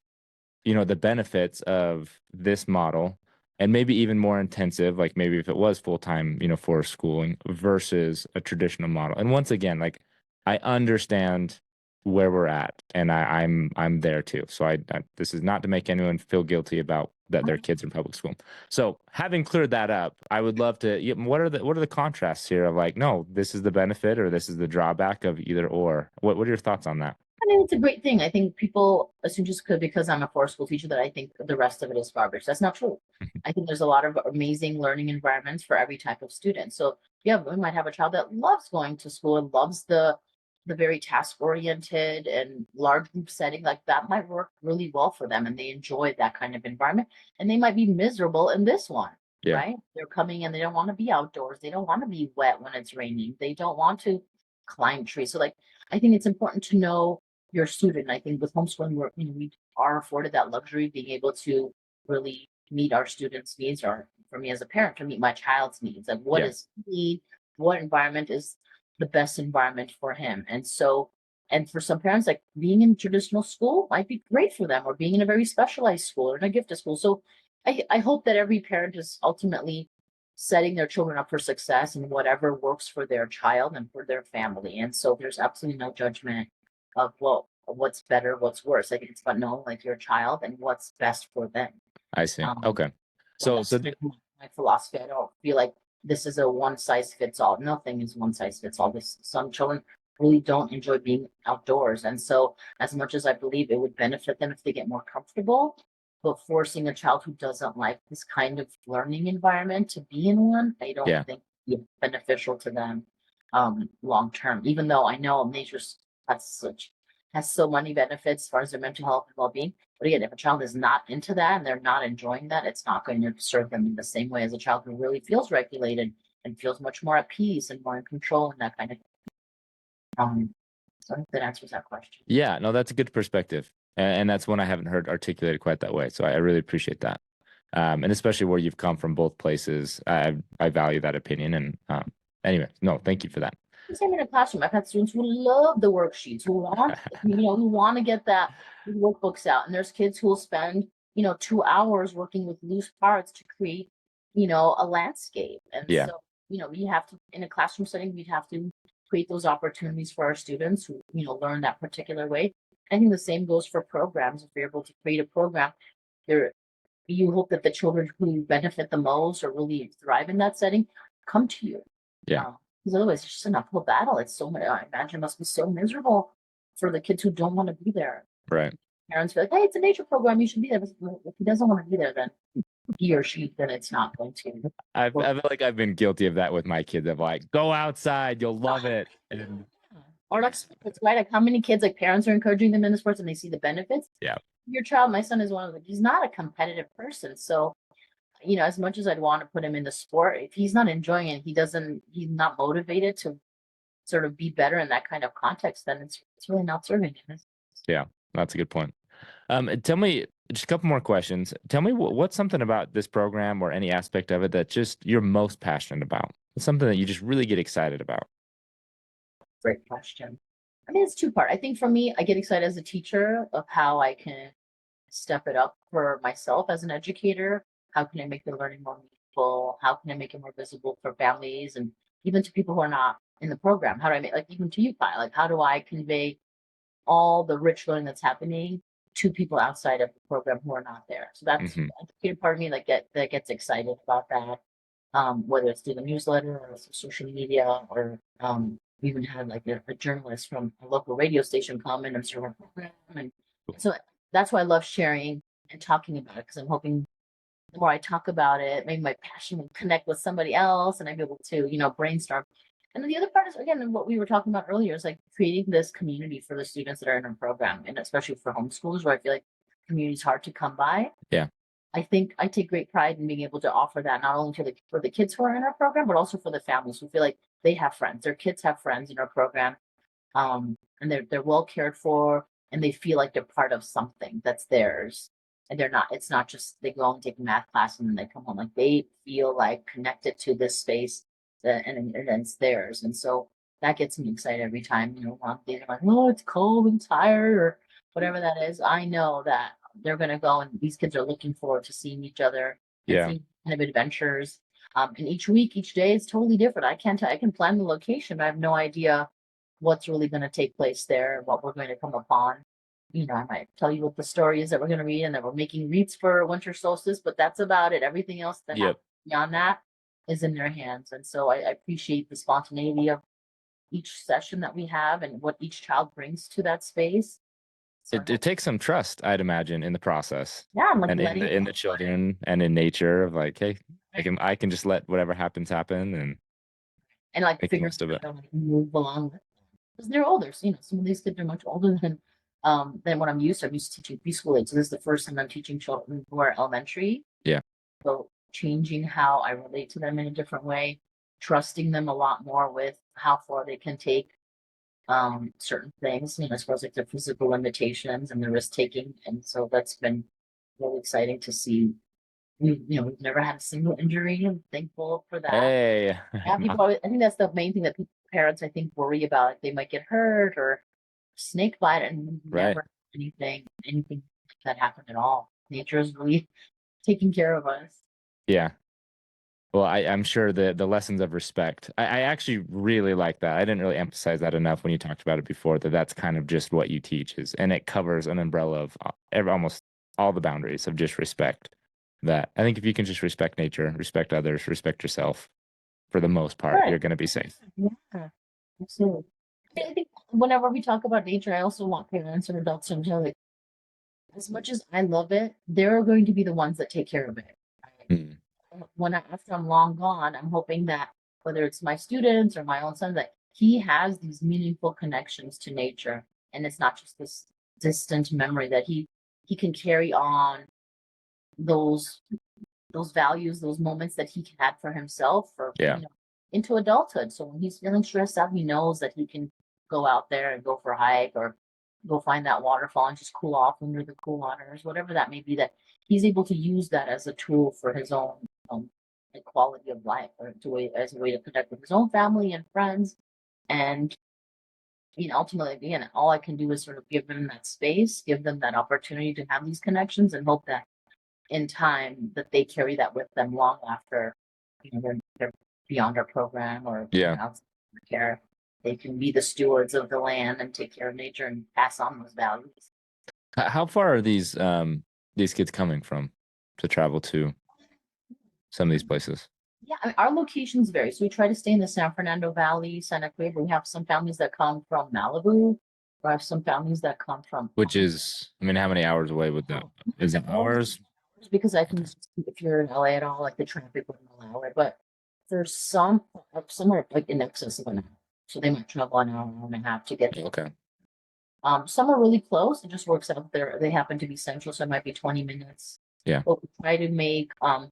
the benefits of this model and maybe even more intensive, like maybe if it was full time, for schooling versus a traditional model. And once again, like I understand where we're at, and I'm there too. So this is not to make anyone feel guilty about that their kids in public school. So having cleared that up, I would love to. What are the contrasts here of like, no, this is the benefit or this is the drawback of either or. What are your thoughts on that? I mean, it's a great thing. I think people assume just because I'm a forest school teacher that I think the rest of it is garbage. That's not true. I think there's a lot of amazing learning environments for every type of student. So yeah, we might have a child that loves going to school and loves the very task oriented and large group setting. Like that might work really well for them, and they enjoy that kind of environment. And they might be miserable in this one, Yeah, right? They're coming and they don't want to be outdoors. They don't want to be wet when it's raining. They don't want to climb trees. So like, I think it's important to know your student. I think with homeschooling, we are afforded that luxury of being able to really meet our students' needs, or for me as a parent, to meet my child's needs. Like, what yeah, does he need? What environment is the best environment for him? And so, and for some parents, like being in traditional school might be great for them, or being in a very specialized school or in a gifted school. So, I hope that every parent is ultimately setting their children up for success in whatever works for their child and for their family. And so there's absolutely no judgment of what's better, what's worse. I think it's about knowing like your child and what's best for them. I see. Um, Okay. so So that's so like my philosophy. I don't feel like this is a one size fits all. Nothing is one size fits all. This Some children really don't enjoy being outdoors. And so as much as I believe it would benefit them if they get more comfortable, but forcing a child who doesn't like this kind of learning environment to be in one, I don't yeah. think be beneficial to them. long term, even though I know has so many benefits as far as their mental health and well-being. But again, if a child is not into that and they're not enjoying that, it's not going to serve them in the same way as a child who really feels regulated and feels much more at peace and more in control and that kind of thing. So I hope that answers that question. Yeah, no, that's a good perspective. And that's one I haven't heard articulated quite that way. So I really appreciate that. And especially where you've come from both places, I value that opinion. And anyway, no, thank you for that. Same in a classroom. I've had students who love the worksheets, who want, who want to get that workbooks out. And there's kids who will spend, 2 hours working with loose parts to create, a landscape. And Yeah. so, we have to, in a classroom setting, we'd have to create those opportunities for our students who, learn that particular way. I think the same goes for programs. If you're able to create a program, you hope that the children who benefit the most or really thrive in that setting come to you. Yeah. Because otherwise, it's just an uphill battle. It's so much. I imagine it must be so miserable for the kids who don't want to be there. Right. Parents feel like, hey, it's a nature program. You should be there. But if he doesn't want to be there, then he or she, then it's not going to. I feel like I've been guilty of that with my kids. Of like, go outside, you'll love it. And Or like sports, right? Like how many kids, like parents are encouraging them in the sports and they see the benefits. Yeah. Your child, my son is one of them. He's not a competitive person. So, as much as I'd want to put him in the sport, if he's not enjoying it, he's not motivated to sort of be better in that kind of context, then it's really not serving him. Yeah, that's a good point. Tell me just a couple more questions. Tell me what's something about this program or any aspect of it that just you're most passionate about? Something that you just really get excited about? Great question. I mean, it's two-part. I think for me, I get excited as a teacher of how I can step it up for myself as an educator. How can I make the learning more meaningful? How can I make it more visible for families and even to people who are not in the program? How do I make, like, even to you, Kai, like, how do I convey all the rich learning that's happening to people outside of the program who are not there? So that's the educated part of me that gets excited about that. Whether it's through the newsletter or social media or we even had like a journalist from a local radio station come in and serve our program. And so that's why I love sharing and talking about it, because I'm hoping the more I talk about it, maybe my passion will connect with somebody else and I'd be able to, brainstorm. And then the other part is, again, what we were talking about earlier is like creating this community for the students that are in our program, and especially for homeschoolers where I feel like community is hard to come by. Yeah. I think I take great pride in being able to offer that not only for the kids who are in our program, but also for the families who feel like they have friends. Their kids have friends in our program, and they're well cared for, and they feel like they're part of something that's theirs. And they're not. It's not just they go and take a math class and then they come home. Like they feel like connected to this space, and it's theirs. And so that gets me excited every time. One day they're like, "Oh, it's cold and tired," or whatever that is. I know that they're going to go, and these kids are looking forward to seeing each other and seeing kind of adventures. And each week, each day is totally different. I can plan the location, but I have no idea what's really going to take place there, what we're going to come upon. I might tell you what the story is that we're going to read, and that we're making wreaths for winter solstice, but that's about it. Everything else that happens beyond that is in their hands. And so I appreciate the spontaneity of each session that we have and what each child brings to that space. So It takes some trust, I'd imagine, in the process. yeah, I'm like And in the children and in nature of like, hey, I can just let whatever happens happen and like make the figure most of it. out how to move along because they're older. So, some of these kids are much older than what I'm used to. I'm used to teaching preschool age. So this is the first time I'm teaching children who are elementary. Yeah. So changing how I relate to them in a different way, trusting them a lot more with how far they can take certain things, as far as like their physical limitations and the risk taking. And so that's been really exciting to see. We've never had a single injury. I'm thankful for that. Hey. Yeah, I think that's the main thing that parents, I think, worry about. Like they might get hurt or snake bite, and never anything like that happened at all. Nature is really taking care of us. Yeah. Well, I'm sure the lessons of respect. I actually really like that. I didn't really emphasize that enough when you talked about it before, that's kind of just what you teach and it covers an umbrella of almost all the boundaries of just respect. That I think if you can just respect nature, respect others, respect yourself, for the most part, you're going to be safe. Yeah, absolutely. I think whenever we talk about nature, I also want parents and adults to know, like, as much as I love it, they're going to be the ones that take care of it. After I'm long gone, I'm hoping that whether it's my students or my own son, that he has these meaningful connections to nature, and it's not just this distant memory that he can carry on those those values, those moments that he had for himself for, Yeah. into adulthood. So when he's feeling stressed out, he knows that he can go out there and go for a hike or go find that waterfall and just cool off under the cool waters, whatever that may be, that he's able to use that as a tool for his own like quality of life or as a way to connect with his own family and friends. And ultimately, again, all I can do is sort of give them that space, give them that opportunity to have these connections, and hope that in time that they carry that with them long after they're beyond our program or Yeah. outside our care. They can be the stewards of the land and take care of nature and pass on those values. How far are these kids coming from to travel to some of these places? Yeah, I mean, our locations vary. So we try to stay in the San Fernando Valley, Santa Cruz. We have some families that come from Malibu. We have some families that come from Which is, I mean, how many hours away would that? Is it hours? because I can, if you're in LA at all, like the traffic wouldn't allow it. But there's some are like in excess of an hour. So they might travel an hour and a half to get there. Okay. Some are really close. It just works out there. They happen to be central, so it might be 20 minutes. Yeah. But we try to make our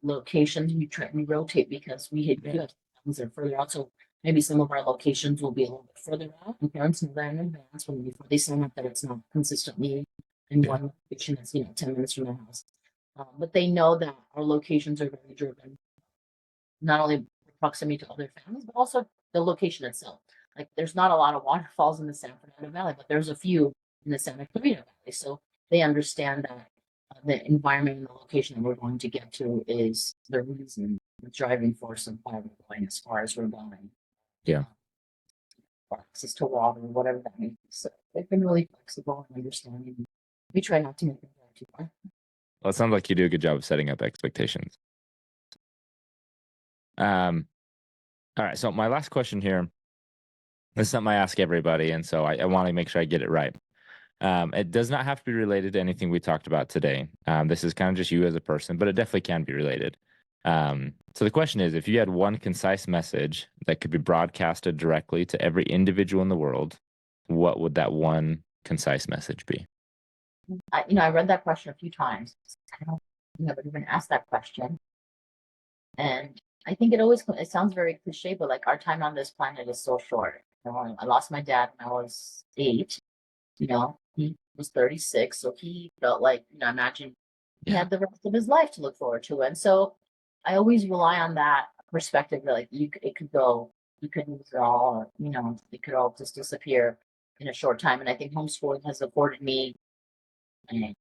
locations, we rotate because we hit things are further out. So maybe some of our locations will be a little bit further out. And parents know that in advance before they sign up that it's not consistently in one location that's 10 minutes from their house. But they know that our locations are very driven, not only proximity to other families, but also the location itself. Like there's not a lot of waterfalls in the San Fernando Valley, but there's a few in the Santa Clarita Valley. So they understand that the environment and the location that we're going to get to is the reason, the driving force of why we're going as far as we're going. Yeah. Access to water, whatever that means. So they've been really flexible and understanding. We try not to make them drive too far. Well, it sounds like you do a good job of setting up expectations. All right. So my last question here, this is something I ask everybody, and so I want to make sure I get it right. It does not have to be related to anything we talked about today. This is kind of just you as a person, but it definitely can be related. So the question is, if you had one concise message that could be broadcasted directly to every individual in the world, what would that one concise message be? I read that question a few times. I don't never even asked that question. And I think it sounds very cliche, but like our time on this planet is so short. I lost my dad when I was 8. He was 36, so he felt like, imagine he had the rest of his life to look forward to. And so I always rely on that perspective that like it could go, you could lose it all, or it could all just disappear in a short time. And I think homeschooling has afforded me I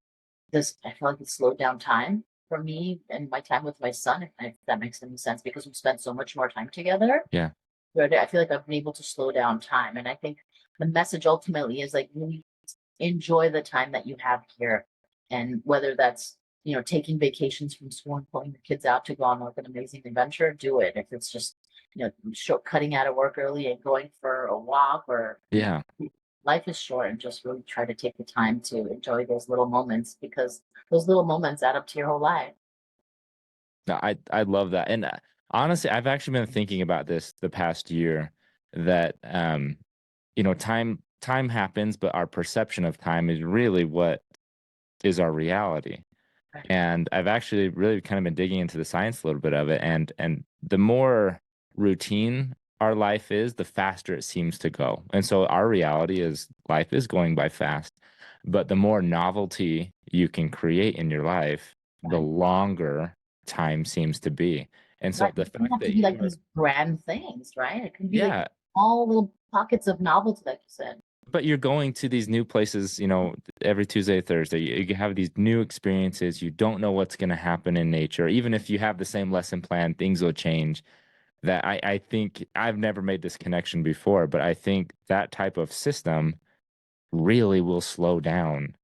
feel like it slowed down time for me and my time with my son, if that makes any sense, because we spent so much more time together. Yeah. But I feel like I've been able to slow down time. And I think the message ultimately is like really enjoy the time that you have here. And whether that's, taking vacations from school and pulling the kids out to go on like an amazing adventure, do it. If it's just, cutting out of work early and going for a walk or life is short, and just really try to take the time to enjoy those little moments because those little moments add up to your whole life. No, I love that. And honestly, I've actually been thinking about this the past year that time happens, but our perception of time is really what is our reality. Right. And I've actually really kind of been digging into the science a little bit of it, and the more routine our life is, the faster it seems to go. And so our reality is life is going by fast, but the more novelty you can create in your life, the longer time seems to be. And so Right. the It doesn't fact have to that be you like are, these grand things, right? It can be like yeah, all little pockets of novelty, like you said. but you're going to these new places, every Tuesday, Thursday. You have these new experiences. You don't know what's going to happen in nature. Even if you have the same lesson plan, things will change. That I think I've never made this connection before, but I think that type of system really will slow down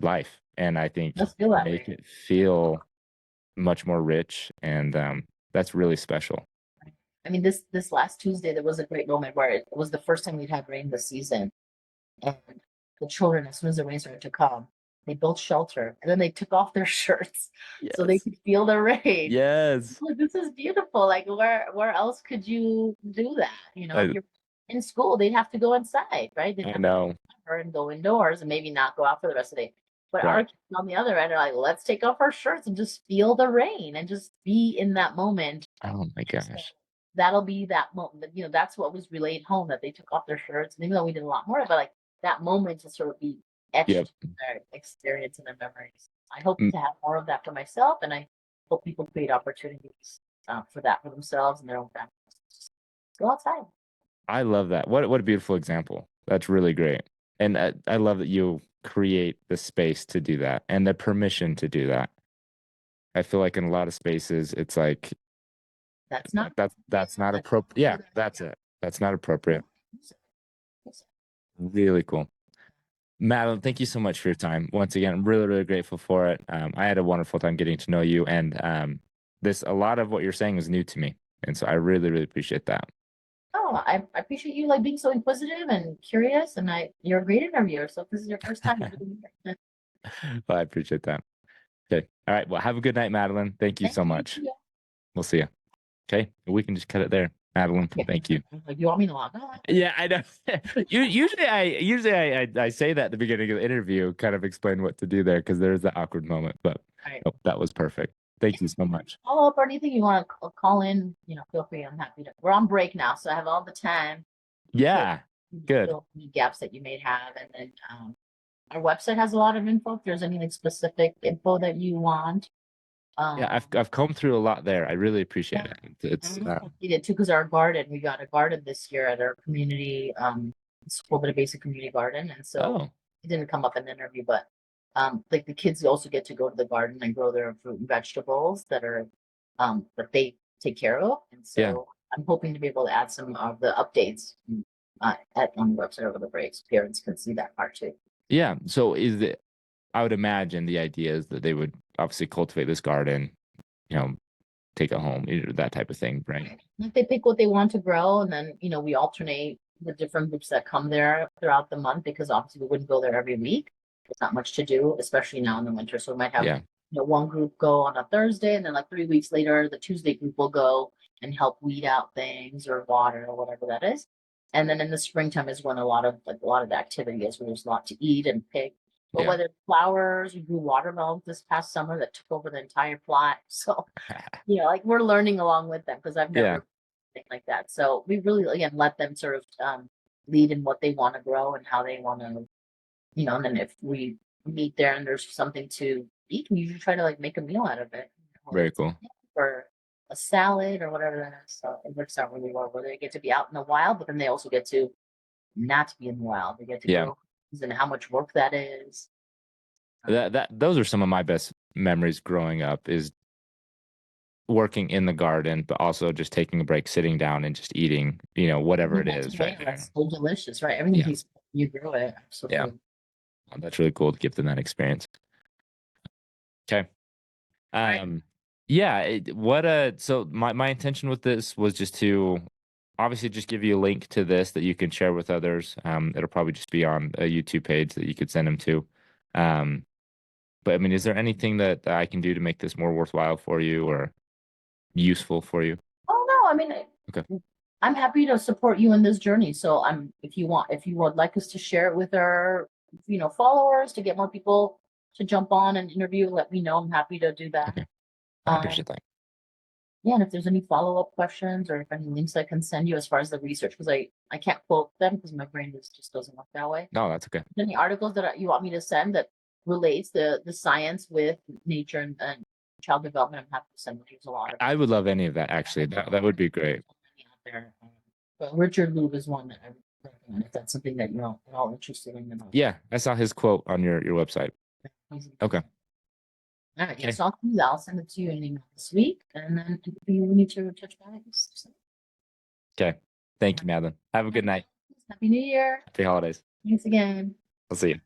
life, and I think Let's feel that make way. it feel much more rich, and that's really special. I mean, this last Tuesday there was a great moment where it was the first time we'd had rain this season, and the children, as soon as the rain started to come, they built shelter and then they took off their shirts so they Yes. could feel the rain. Yes. Like, this is beautiful. Like where else could you do that? If I, you're in school, they'd have to go inside, right? They'd I have know. to and go indoors and maybe not go out for the rest of the day. But our Right. kids on the other end are like, let's take off our shirts and just feel the rain and just be in that moment. Oh my And so gosh. that'll be that moment. You know, that's what was relayed home, that they took off their shirts. And even though we did a lot more, but like that moment to sort of be Yep. etched in their experience and their memories. I hope Mm, to have more of that for myself, and I hope people create opportunities for that for themselves and their own families. Just go outside. I love that. What a beautiful example. That's really great. And I love that you create the space to do that and the permission to do that. I feel like in a lot of spaces, it's like That's not that's not that's appropriate. not a Yeah, good that's idea. it. That's not appropriate. Use it. Use it. Really cool. Madeline, thank you so much for your time. Once again, I'm really, really grateful for it. I had a wonderful time getting to know you, and this a lot of what you're saying is new to me, and so I really, really appreciate that. Oh, I appreciate you like being so inquisitive and curious, and you're a great interviewer. So if this is your first time, Well, I appreciate that. Okay. All right. Well, have a good night, Madeline. Thank you thank so you. much. We'll see you. Okay. We can just cut it there, Madeline. Yeah. Thank you. Like, you want me to log on? Yeah, I know. Usually I say that at the beginning of the interview, kind of explain what to do there because there's the awkward moment. But All right. that was perfect. Thank you so much. Follow up or anything you want to call in, feel free. I'm happy to. We're on break now, so I have all the time to Yeah. Good. fill any gaps that you may have. And then our website has a lot of info. If there's anything specific info that you want. Yeah, I've combed through a lot there. I really appreciate Yeah. it. It's We did too, because our garden, we got a garden this year at our community, school, but a basic community garden. And so oh it didn't come up in the interview, but like the kids also get to go to the garden and grow their fruit and vegetables that they take care of. And yeah. so I'm hoping to be able to add some of the updates on the website over the break, so parents can see that part too. Yeah. So I would imagine the idea is that they would obviously cultivate this garden, you know, take it home, that type of thing, right? Like they pick what they want to grow, and then we alternate the different groups that come there throughout the month, because obviously we wouldn't go there every week. There's not much to do, especially now in the winter. So we might have Yeah. one group go on a Thursday, and then like 3 weeks later, the Tuesday group will go and help weed out things or water or whatever that is. And then in the springtime is when a lot of the activity is, where there's a lot to eat and pick. But Yeah. whether flowers, we grew watermelons this past summer that took over the entire plot. So like we're learning along with them, because I've Yeah. never thing like that. So we really, again, let them sort of lead in what they want to grow and how they want to, and then if we meet there and there's something to eat, we usually try to like make a meal out of it. Very cool. Or a salad or whatever that is. So it works out really well, where they get to be out in the wild, but then they also get to not be in the wild. They get to grow things, and how much work that is. Those are some of my best memories growing up, is working in the garden, but also just taking a break, sitting down and just eating, whatever it is right there. That's so delicious, right? Everything tastes, you grow it. Absolutely. Yeah. That's really cool to give them that experience. Okay. Yeah, so my intention with this was just to obviously just give you a link to this that you can share with others. It'll probably just be on a YouTube page that you could send them to. But I mean, is there anything that I can do to make this more worthwhile for you or useful for you? Oh no, I mean, Okay. I'm happy to support you in this journey. So if you would like us to share it with our, followers, to get more people to jump on and interview, let me know. I'm happy to do that. Okay. I appreciate that. Yeah, and if there's any follow-up questions or if any links I can send you as far as the research, because I can't quote them because my brain just doesn't work that way. No, that's okay. Any articles that you want me to send that relates the science with nature and child development, I'm happy to send you a lot of. I would love any of that, actually. That would be great. But Richard Louvre is one that I recommend if that's something that you're all interested in. Yeah, I saw his quote on your website. Okay. All right, yes, I'll send it to you in an email this week, and then if you need to touch base. Okay. Thank you, Madlen. Have a good night. Happy New Year. Happy holidays. Thanks again. I'll see you.